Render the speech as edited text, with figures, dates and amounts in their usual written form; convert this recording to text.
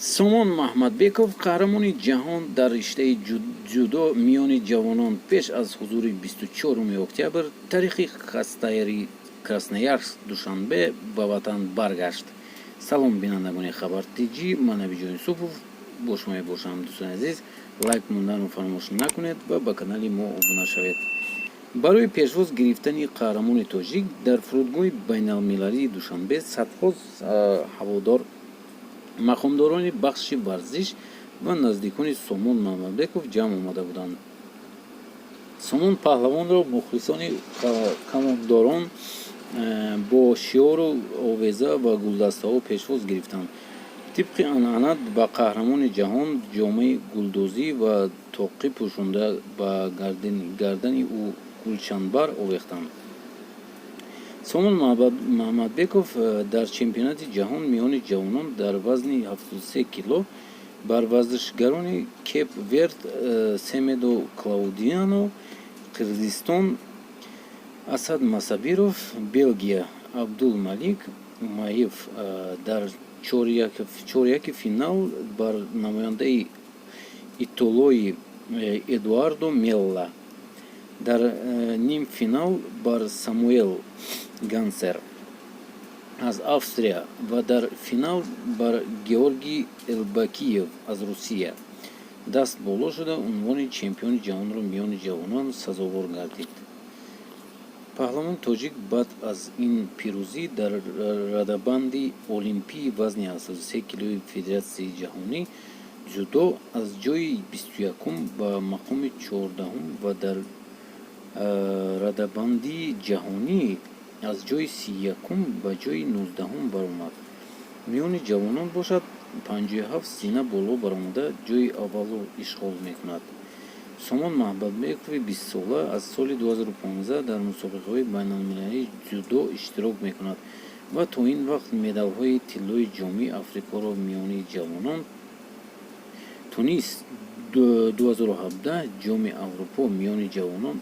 Somon Mahamadbekov қаҳрамони ҷаҳон дар риштаи ҷудо миёни ҷавонон пеш аз ҳузури 24 октябр таърихи Красноярск душанбе ба ватан баргашт. Салом бинандагони Хабар ТГ, ман Набиҷон Юсупов бо шумо мебошам. Дӯстони азиз, лайк монданро фаромӯш накунед ва ба канали мо обуна шавед. барои пешвоз гирифтани қаҳрамони тоҷик дар фурудгоҳи байналмилалии Душанбе садҳо ҳаводор, мақомдорони бахши варзиш ва наздикони Сомон Маҳмадбеков ҷамъ омада буданд. Сомон паҳлавонро мухлисони командорон бо шиору овеза ва гулдастаҳо пешвоз гирифтанд. тибқи анъана ба қаҳрамони ҷаҳон ҷомаи гулдозӣ ва тоқӣ пӯшонда ба гардани ӯ гулчанбар овехтанд. Сомон Маҳмадбеков дар чемпионати ҷаҳон миёни ҷавонон дар вазни 73 кило бар варзишгарони Кеп Верд, Семедо Клаудиано Қирғизистон, Асад Масабиров Белгия, Абдулмалик Умаев дар чоряки финал бар намояндаи Итолои Эдуардо Мелла, дар нимфинал бар Самуэл Гансер аз Австрия ва дар финал бар Георгий Элбакиев аз Русия даст боло шуда унвони чемпиони ҷаҳонро миёни ҷавонон сазовор гардид. паҳлавони тоҷик баъд аз ин пирӯзӣ дар радабанди олимпии вазни 73 килои Федератсияи ҷаҳонӣ ҷудо аз ҷойи 21 ба мақоми 14 ва дар радабандии ҷаҳонӣ аз ҷойи 31 ба ҷойи 19 баромад. миёни ҷавонон бошад 57 сина боло баромада ҷойи аввалро ишғол мекунад. Сомон Маҳмадбекови 20 сола аз соли 2015 дар мусобиқаҳои байналмилалии ҷудо иштирок мекунад ва то ин вақт медалҳои тиллои ҷоми Африкоро миёни ҷавонон, Тунис 2017 ҷоми Аврупо миёни ҷавонон